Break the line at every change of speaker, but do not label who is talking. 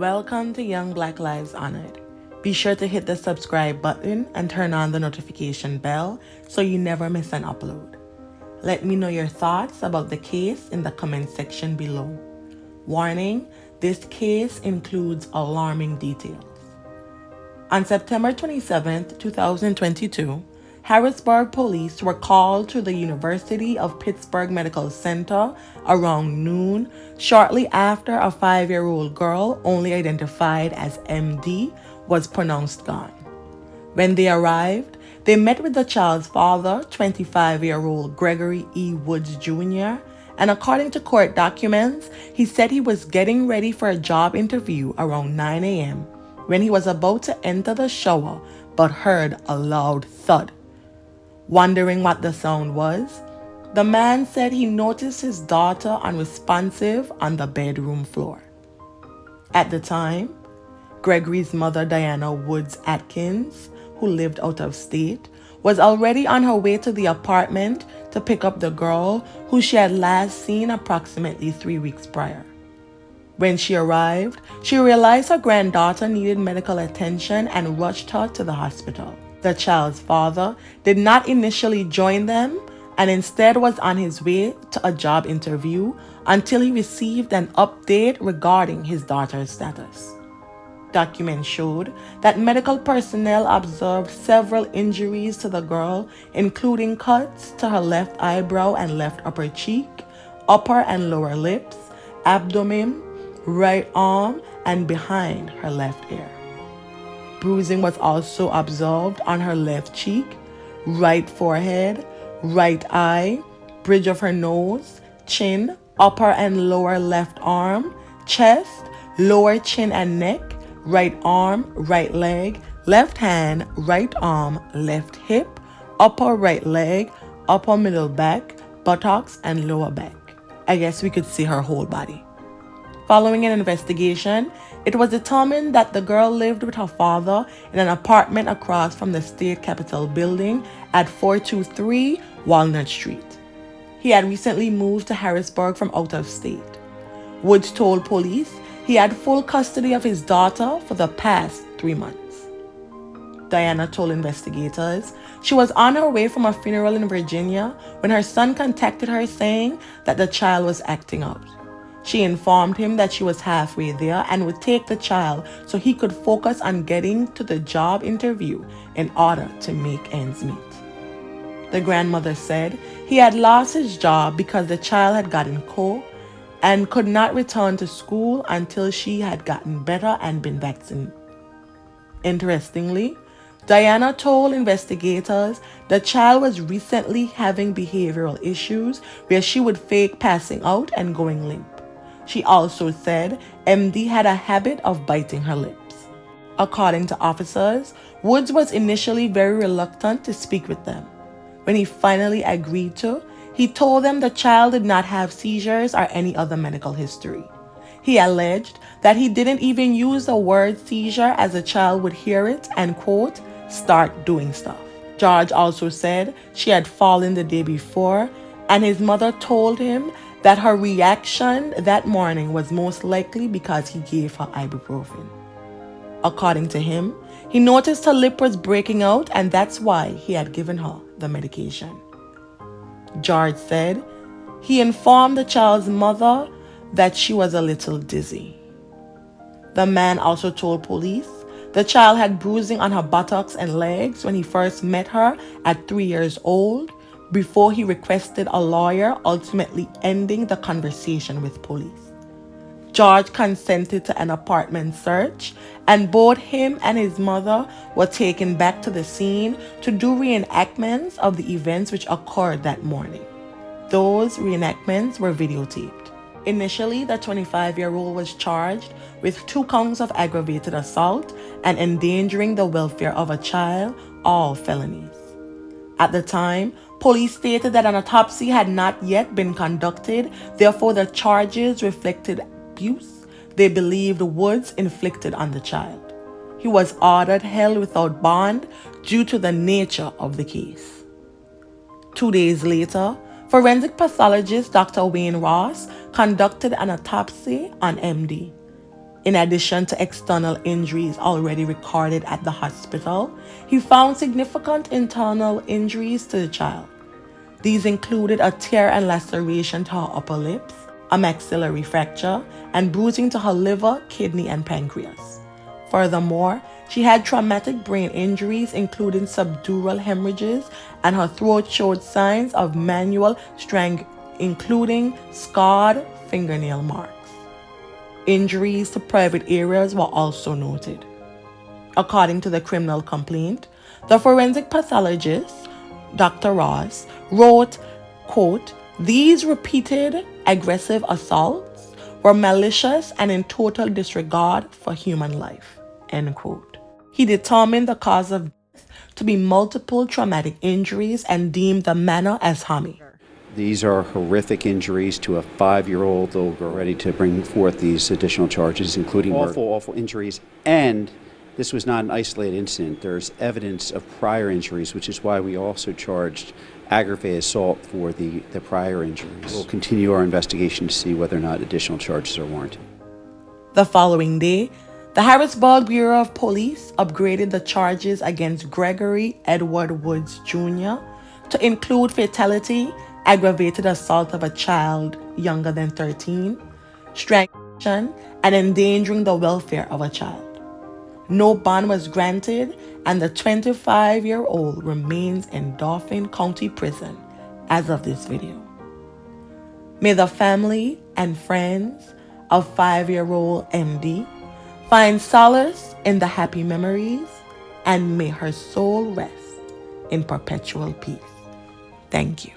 Welcome to Young Black Lives Honored. Be sure to hit the subscribe button and turn on the notification bell so you never miss an upload. Let me know your thoughts about the case in the comment section below. Warning, this case includes alarming details. On September 27, 2022, Harrisburg police were called to the University of Pittsburg Medical Center around noon, shortly after a 5-year-old girl, only identified as MD, was pronounced gone. When they arrived, they met with the child's father, 25-year-old Gregory E. Woods Jr., and according to court documents, he said he was getting ready for a job interview around 9 a.m. when he was about to enter the shower but heard a loud thud. Wondering what the sound was, the man said he noticed his daughter unresponsive on the bedroom floor. At the time, Gregory's mother, Diana Woods-Atkins, who lived out of state, was already on her way to the apartment to pick up the girl who she had last seen approximately 3 weeks prior. When she arrived, she realized her granddaughter needed medical attention and rushed her to the hospital. The child's father did not initially join them and instead was on his way to a job interview until he received an update regarding his daughter's status. Documents showed that medical personnel observed several injuries to the girl, including cuts to her left eyebrow and left upper cheek, upper and lower lips, abdomen, right arm, and behind her left ear. Bruising was also observed on her left cheek, right forehead, right eye, bridge of her nose, chin, upper and lower left arm, chest, lower chin and neck, right arm, right leg, left hand, right arm, left hip, upper right leg, upper middle back, buttocks, and lower back. I guess we could see her whole body. Following an investigation, it was determined that the girl lived with her father in an apartment across from the state capitol building at 423 Walnut Street. He had recently moved to Harrisburg from out of state. Woods told police he had full custody of his daughter for the past 3 months. Diana told investigators she was on her way from a funeral in Virginia when her son contacted her saying that the child was acting out. She informed him that she was halfway there and would take the child so he could focus on getting to the job interview in order to make ends meet. The grandmother said he had lost his job because the child had gotten cold and could not return to school until she had gotten better and been vaccinated. Interestingly, Diana told investigators the child was recently having behavioral issues where she would fake passing out and going limp. She also said MD had a habit of biting her lips. According to officers, Woods was initially very reluctant to speak with them. When he finally agreed to, he told them the child did not have seizures or any other medical history. He alleged that he didn't even use the word seizure as the child would hear it and, quote, start doing stuff. George also said she had fallen the day before, and his mother told him that her reaction that morning was most likely because he gave her ibuprofen. According to him, he noticed her lip was breaking out and that's why he had given her the medication. George said he informed the child's mother that she was a little dizzy. The man also told police the child had bruising on her buttocks and legs when he first met her at 3 years old, before he requested a lawyer, ultimately ending the conversation with police. George consented to an apartment search, and both him and his mother were taken back to the scene to do reenactments of the events which occurred that morning. Those reenactments were videotaped. Initially, the 25-year-old was charged with 2 counts of aggravated assault and endangering the welfare of a child, all felonies. At the time, police stated that an autopsy had not yet been conducted, therefore the charges reflected abuse they believed Woods inflicted on the child. He was ordered held without bond due to the nature of the case. 2 days later, forensic pathologist Dr. Wayne Ross conducted an autopsy on MD. In addition to external injuries already recorded at the hospital, he found significant internal injuries to the child. These included a tear and laceration to her upper lips, a maxillary fracture, and bruising to her liver, kidney, and pancreas. Furthermore, she had traumatic brain injuries, including subdural hemorrhages, and her throat showed signs of manual strangulation, including scarred fingernail marks. Injuries to private areas were also noted. According to the criminal complaint, the forensic pathologist, Dr. Ross, wrote, quote, "These repeated aggressive assaults were malicious and in total disregard for human life," end quote. He determined the cause of death to be multiple traumatic injuries and deemed the manner as homicide.
These are horrific injuries to a 5-year-old. We're ready to bring forth these additional charges, including awful injuries. And this was not an isolated incident. There's evidence of prior injuries, which is why we also charged aggravated assault for the prior injuries. We'll continue our investigation to see whether or not additional charges are warranted.
The following day, the Harrisburg Bureau of Police upgraded the charges against Gregory Edward Woods Jr. to include fatality, aggravated assault of a child younger than 13, strangulation, and endangering the welfare of a child. No bond was granted, and the 25-year-old remains in Dauphin County Prison as of this video. May the family and friends of 5-year-old MD find solace in the happy memories, and may her soul rest in perpetual peace. Thank you.